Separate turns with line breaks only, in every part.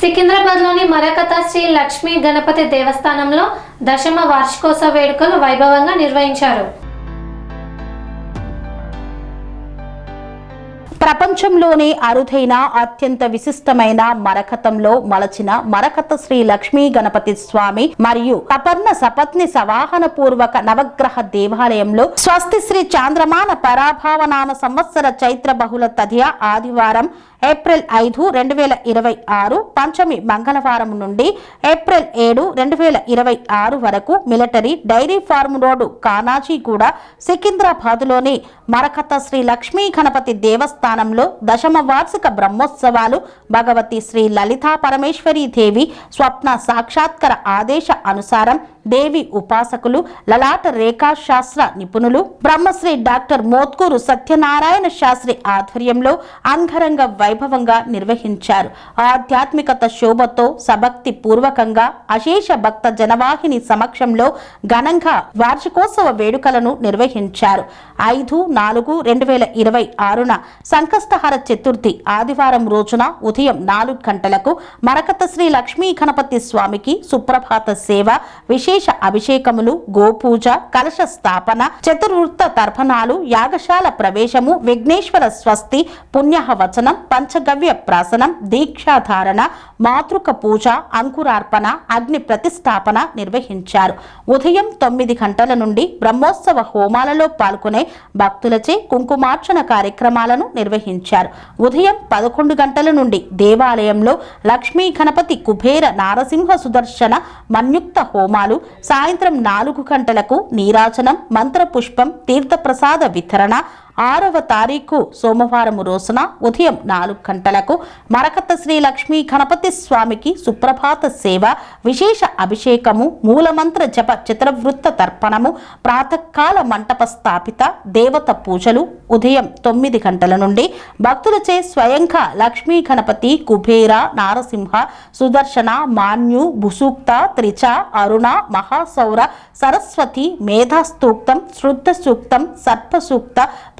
సికింద్రాబాద్లోని మరకత శ్రీ లక్ష్మీ గణపతి దేవస్థానంలో దశమ వార్షికోత్సవ వేడుకలు వైభవంగా నిర్వహించారు.
ప్రపంచంలోనే అరుదైన అత్యంత విశిష్టమైన మరకతంలో మలచిన మరకత శ్రీ లక్ష్మీ గణపతి స్వామి మరియు సపర్ణ సపత్ని సవాహన పూర్వక నవగ్రహ దేవాలయంలో స్వస్తి శ్రీ చాంద్రమాన పరాభావనామ సంవత్సర చైత్ర బహుళ తదియ ఆదివారం ఏప్రిల్ 5, 2026 పంచమి మంగళవారం నుండి ఏప్రిల్ 7, 2026 వరకు military dairy farm road Kanajiguda సికింద్రాబాద్లోని మరకత శ్రీ లక్ష్మీ గణపతి దేవస్థానంలో దశమ వార్షిక బ్రహ్మోత్సవాలు భగవతి శ్రీ లలితా పరమేశ్వరీ దేవి స్వప్న సాక్షాత్కర ఆదేశ అనుసారం దేవి ఉపాసకులు లలాట రేఖా శాస్త్ర నిపుణులు బ్రహ్మశ్రీ డాక్టర్ మోత్కూరు సత్యనారాయణ శాస్త్రి ఆధ్వర్యంలో అంగరంగ వైభవంగా నిర్వహించారు. ఆధ్యాత్మికత శోభతో సభక్తి పూర్వకంగా అశేష భక్త జనవాహిని సమక్షంలో ఘనంగా వార్షికోత్సవ వేడుకలను నిర్వహించారు. 5/4/2026న సంకష్టహర చతుర్థి ఆదివారం రోజున ఉదయం 4 గంటలకు మరకత శ్రీ లక్ష్మీ గణపతి స్వామికి సుప్రభాత సేవ, విశేష అభిషేకములు, గోపూజ, కలశ స్థాపన, చతుర్వృత్త తర్పణాలు, యాగశాల ప్రవేశము, విఘ్నేశ్వర స్వస్తి, పుణ్యవచనం, పంచగవ్య ప్రాసనం, దీక్షాధారణ, మాతృక పూజ, అంకురార్పణ, అగ్ని ప్రతిష్టాపన నిర్వహించారు. ఉదయం 9 గంటల నుండి బ్రహ్మోత్సవ హోమాలలో పాల్గొనే భక్తులచే కుంకుమార్చన కార్యక్రమాలను నిర్వహించారు. ఉదయం 11 గంటల నుండి దేవాలయంలో లక్ష్మీ గణపతి, కుబేర, నారసింహ సుదర్శన మన్యుక్త హోమాలు, సాయంత్రం 4 గంటలకు నీరాజనం, మంత్రపుష్పం, తీర్థప్రసాద వితరణ, 6వ తారీఖు సోమవారం రోజున ఉదయం 4 గంటలకు మరకత శ్రీ లక్ష్మీ గణపతి స్వామికి సుప్రభాత సేవ, విశేష అభిషేకము, మూలమంత్ర జప, చతుర్వృత్త తర్పణము, ప్రాతకాల మంటప స్థాపిత దేవత పూజలు ఉదయం 9 గంటల నుండి భక్తులచే స్వయంగా లక్ష్మీ గణపతి, కుబేర, నారసింహ, సుదర్శన, మాన్యు, భుసూక్త, త్రిచ, అరుణ, మహాసౌర, సరస్వతి, మేధాస్తూక్తం, శృద్ధ సూక్తం, సర్ప సూక్త,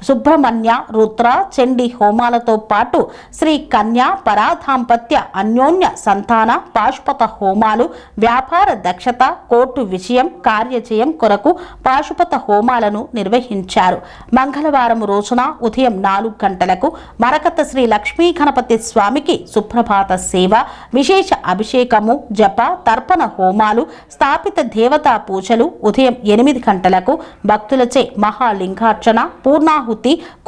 సుబ్రహ్మణ్య, రుద్ర, చండీ హోమాలతో పాటు శ్రీ కన్యా పరాదాంపత్య అన్యోన్య సంతాన పాశుపత హోమాలు, వ్యాపార దక్షత, కోర్టు విజయం, కార్యజయం కొరకు పాశుపత హోమాలను నిర్వహించారు. మంగళవారం రోజున ఉదయం 4 గంటలకు మరకత శ్రీ లక్ష్మీ గణపతి స్వామికి సుప్రభాత సేవ, విశేష అభిషేకము, జప, తర్పణ హోమాలు, స్థాపిత దేవతా పూజలు ఉదయం 8 గంటలకు భక్తులచే మహాలింగార్చన, పూర్ణాహుతి,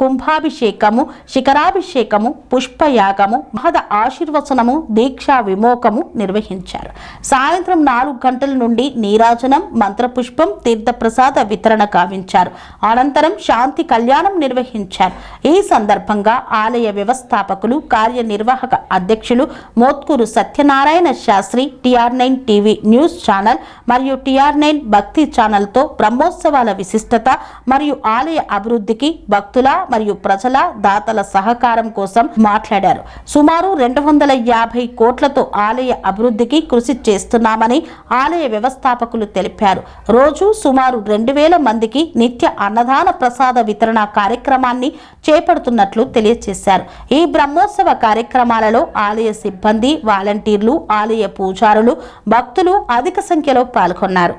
కుంభాభిషేకము, శిఖరాభిషేకము, పుష్పయాగము, మహద ఆశీర్వచనము, దీక్షా విమోకము నిర్వహించారు. సాయంత్రం 4 గంటల నుండి నీరాజనం, మంత్రపుష్పం, తీర్థప్రసాద వితరణ కావించారు. అనంతరం శాంతి కళ్యాణం నిర్వహించారు. ఈ సందర్భంగా ఆలయ వ్యవస్థాపకులు, కార్యనిర్వాహక అధ్యక్షులు Motkuru Satyanarayana Shastri TR9 TV news channel మరియు TR9 భక్తి ఛానల్తో బ్రహ్మోత్సవాల విశిష్టత మరియు ఆలయ అభివృద్ధికి భక్తుల మరియు ప్రజల దాతల సహకారం కోసం మాట్లాడారు. సుమారు 250 కోట్లతో ఆలయ అభివృద్ధికి కృషి చేస్తున్నామని ఆలయ వ్యవస్థాపకులు తెలిపారు. రోజు సుమారు 2000 మందికి నిత్య అన్నదాన ప్రసాద వితరణ కార్యక్రమాన్ని చేపడుతున్నట్లు తెలియజేశారు. ఈ బ్రహ్మోత్సవ కార్యక్రమాలలో ఆలయ సిబ్బంది, వాలంటీర్లు, ఆలయ పూజారులు, భక్తులు అధిక సంఖ్యలో పాల్గొన్నారు.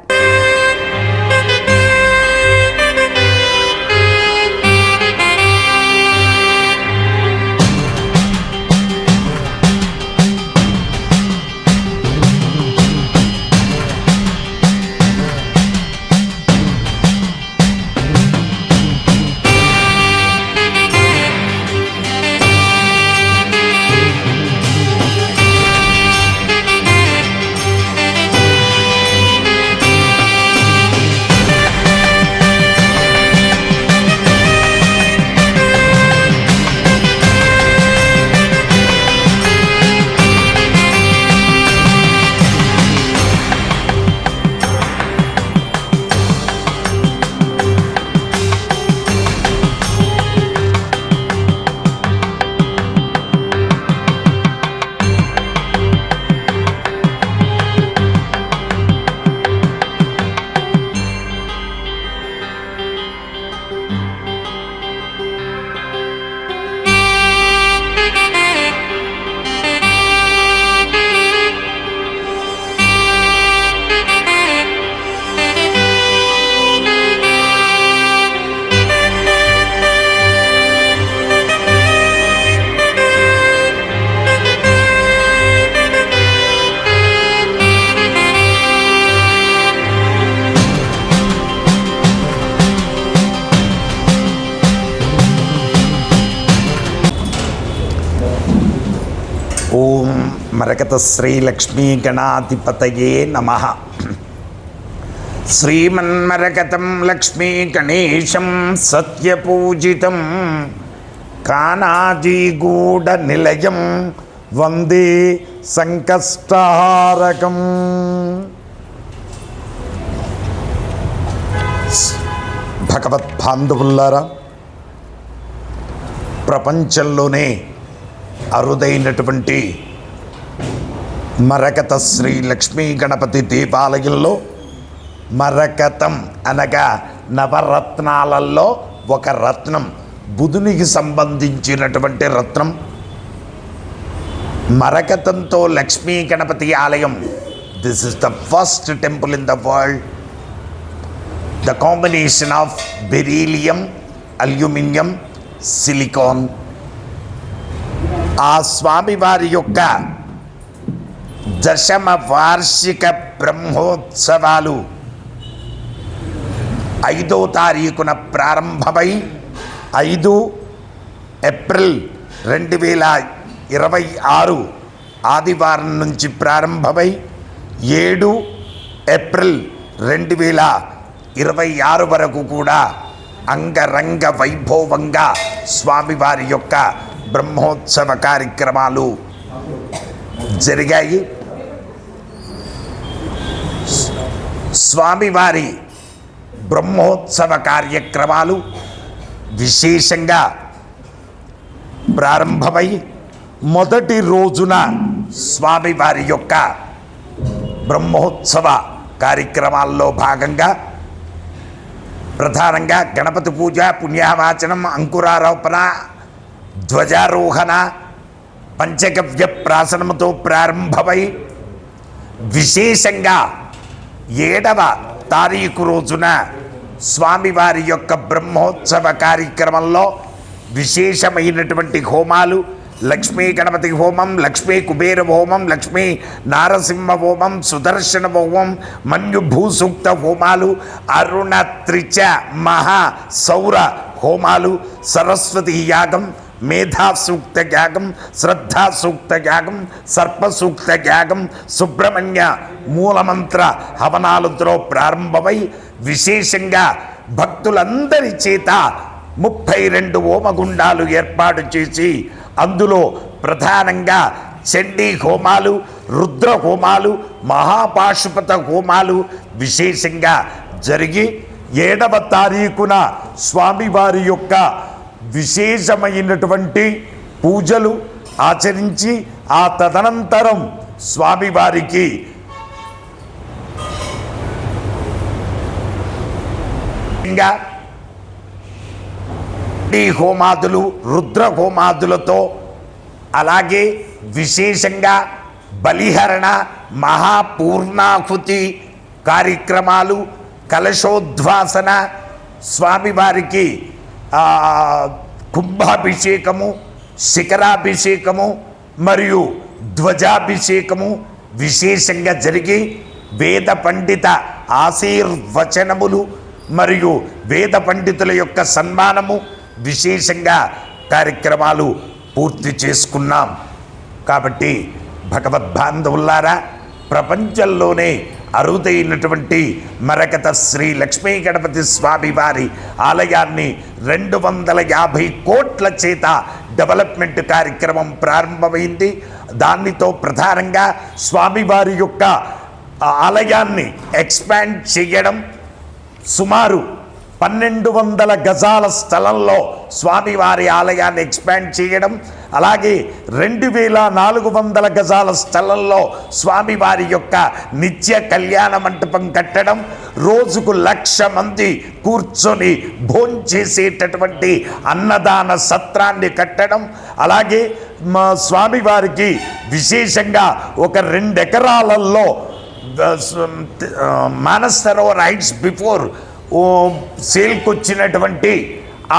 ఓం మరకత శ్రీ లక్ష్మీ గణాధిపతయే నమః. శ్రీమన్మరకతం లక్ష్మీ గణేశం సత్యపూజితం కానాజీగూఢ నిలయం వందే సంకష్టహారకం. భగవద్బాంధవులారా, ప్రపంచంలోనే అరుదైనటువంటి మరకత శ్రీ లక్ష్మీ గణపతి దేవాలయంలో మరకతం అనగా నవరత్నాలలో ఒక రత్నం, బుధునికి సంబంధించినటువంటి రత్నం. మరకతంతో లక్ష్మీ గణపతి ఆలయం, this is the first temple in the world. The combination of beryllium, aluminium, silicon. ఆ స్వామివారి యొక్క దశమ వార్షిక బ్రహ్మోత్సవాలు 5వ తారీఖున ప్రారంభమై 5 ఏప్రిల్ 2026 ఆదివారం నుంచి ప్రారంభమై 7 ఏప్రిల్ 2026 వరకు కూడా అంగరంగ వైభవంగా స్వామివారి యొక్క బ్రహ్మోత్సవ కార్యక్రమాలు జరిగాయి. స్వామివారి బ్రహ్మోత్సవ కార్యక్రమాలు విశేషంగా ప్రారంభమై మొదటి రోజున స్వామివారి యొక్క బ్రహ్మోత్సవ కార్యక్రమాల్లో భాగంగా ప్రధానంగా గణపతి పూజ, పుణ్యవాచనం, అంకురారోపణ, ధ్వజారోహణ, పంచగవ్య ప్రాసనముతో ప్రారంభమై విశేషంగా 7వ తారీఖు రోజున స్వామివారి యొక్క బ్రహ్మోత్సవ కార్యక్రమంలో విశేషమైనటువంటి హోమాలు, లక్ష్మీ గణపతి హోమం, లక్ష్మీ కుబేర హోమం, లక్ష్మీ నారసింహ హోమం, సుదర్శన హోమం, మన్యుభూసూక్త హోమాలు, అరుణ త్రిచ మహా సౌర హోమాలు, సరస్వతి యాగం, మేధాసూక్త యాగం, శ్రద్ధాసూక్త యాగం, సర్పసూక్త యాగం, సుబ్రహ్మణ్య మూలమంత్ర హవనాలతో ప్రారంభమై విశేషంగా భక్తులందరి చేత 32 హోమగుండాలు ఏర్పాటు చేసి అందులో ప్రధానంగా చండీ హోమాలు, రుద్ర హోమాలు, మహాపాశుపత హోమాలు విశేషంగా జరిగి 7వ తారీఖున స్వామివారి యొక్క విశేషమైనటువంటి పూజలు ఆచరించి ఆ తదనంతరం స్వామివారికి హోమాదులు, రుద్ర హోమాదులతో, అలాగే విశేషంగా బలిహరణ, మహాపూర్ణాహుతి కార్యక్రమాలు, కలశోద్వాసన, స్వామివారికి కుంభాభిషేకము, శిఖరాభిషేకము మరియు ధ్వజాభిషేకము విశేషంగా జరిగి వేద పండిత ఆశీర్వచనములు మరియు వేద పండితుల యొక్క సన్మానము విశేషంగా కార్యక్రమాలు పూర్తి చేసుకున్నాం. కాబట్టి భగవద్బాంధవులారా, ప్రపంచంలోనే అరుదైనటువంటి మరకత శ్రీ లక్ష్మీ గణపతి స్వామి వారి ఆలయాన్ని 250 కోట్ల చేత డెవలప్మెంట్ కార్యక్రమం ప్రారంభమైంది. దానితో ప్రధానంగా స్వామివారి యొక్క ఆలయాన్ని ఎక్స్పాండ్ చేయడం, సుమారు 1200 గజాల స్థలంలో స్వామివారి ఆలయాన్ని ఎక్స్పాండ్ చేయడం, అలాగే 2400 గజాల స్థలంలో స్వామివారి యొక్క నిత్య కళ్యాణ మంటపం కట్టడం, రోజుకు 1,00,000 మంది కూర్చొని భోంచేసేటటువంటి అన్నదాన సత్రాన్ని కట్టడం, అలాగే మా స్వామివారికి విశేషంగా ఒక 2 ఎకరాలలో మానసరోవర్ హైట్స్ బిఫోర్ సేల్కి వచ్చినటువంటి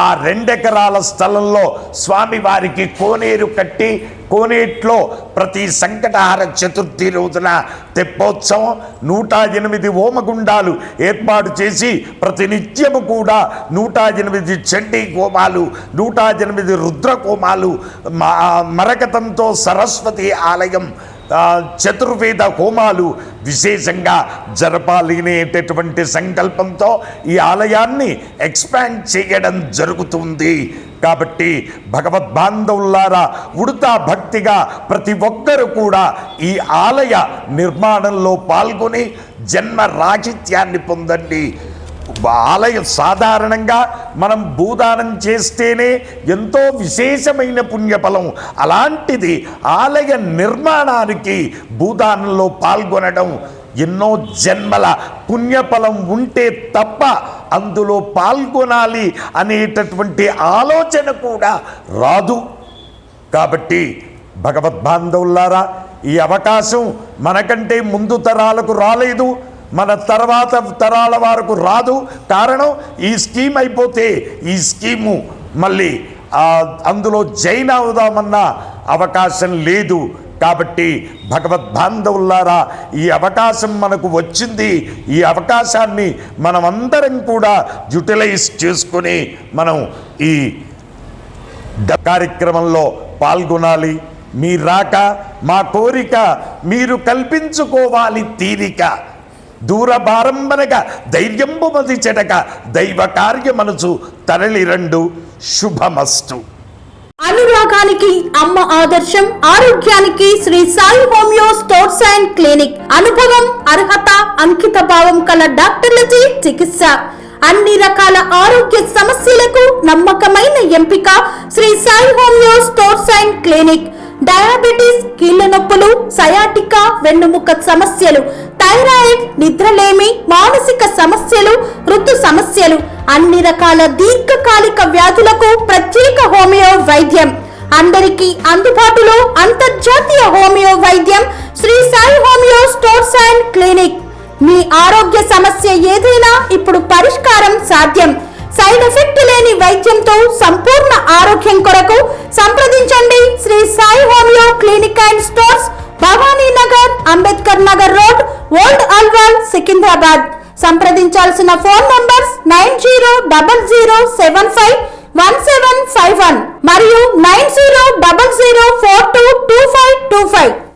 ఆ 2 ఎకరాల స్థలంలో స్వామివారికి కోనేరు కట్టి కోనేట్లో ప్రతి సంకటహార చతుర్థి రోజున తెప్పోత్సవం 108 హోమగుండాలు ఏర్పాటు చేసి ప్రతినిత్యము కూడా 108 చండీ హోమాలు 108 రుద్ర హోమాలు మరకతంతో సరస్వతి ఆలయం చతుర్వేద హోమాలు విశేషంగా జరపాలి అనేటటువంటి సంకల్పంతో ఈ ఆలయాన్ని ఎక్స్పాండ్ చేయడం జరుగుతుంది. కాబట్టి భగవద్బాంధవులారా, ఉడతా భక్తిగా ప్రతి ఒక్కరు కూడా ఈ ఆలయ నిర్మాణంలో పాల్గొని జన్మ రాహిత్యాన్ని పొందండి. ఆలయం సాధారణంగా మనం భూదానం చేస్తేనే ఎంతో విశేషమైన పుణ్యఫలం. అలాంటిది ఆలయ నిర్మాణానికి భూదానంలో పాల్గొనడం ఎన్నో జన్మల పుణ్యఫలం ఉంటే తప్ప అందులో పాల్గొనాలి అనేటటువంటి ఆలోచన కూడా రాదు. కాబట్టి భగవద్బాంధవులారా, ఈ అవకాశం మనకంటే ముందు తరాలకు రాలేదు, మన తర్వాత తరాల వారికి రాదు. కారణం, ఈ స్కీమ్ అయిపోతే ఈ స్కీము మళ్ళీ అందులో జైన్ అవుదామన్న అవకాశం లేదు. కాబట్టి భగవద్బాంధవులారా, ఈ అవకాశం మనకు వచ్చింది. ఈ అవకాశాన్ని మనమందరం కూడా యూటిలైజ్ చేసుకొని మనం ఈ కార్యక్రమంలో పాల్గొనాలి. మీ రాక మా కోరిక, మీరు కల్పించుకోవాలి తీరిక. దూరభారంబనగా ధైర్యంబు మది చెడక దైవ కార్యమనుచు తరలిరండు. శుభమస్తు.
అనురాగానికి అమ్మ ఆదర్శం, ఆరోగ్యానికి Sri Sai homeo stores and clinic. అనుభవం, అర్హత, అంకిత భావం కల డాక్టర్లచే చికిత్స. అన్ని రకాల ఆరోగ్య సమస్యలకు నమ్మకమైన ఎంపిక Sri Sai homeo stores and clinic. Diabetes, కీళ్ల నొప్పులు, సయాటికా, వెన్నుముక సమస్యలు, థైరాయిడ్, నిద్రలేమి, మానసిక సమస్యలు, ఋతు సమస్యలు, అన్ని రకాల దీర్ఘకాలిక వ్యాధులకు ప్రత్యేక హోమియో వైద్యం. అందరికీ అందుబాటులో అంతర్జాతీయ హోమియో వైద్యం Sri Sai homeo stores and clinic. మీ ఆరోగ్య సమస్య ఏదైనా ఇప్పుడు పరిష్కారం సాధ్యం. సైడ్ ఎఫెక్ట్ లేని వైద్యంతో సంపూర్ణ ఆరోగ్యం కొరకు సంప్రదించండి Shri Sai homeo clinic and stores, Bhavani Nagar, Ambedkar Nagar road, old Alwal, Secunderabad. సంప్రదించాల్సిన ఫోన్ నంబర్స్ 9000751751 మరియు 9000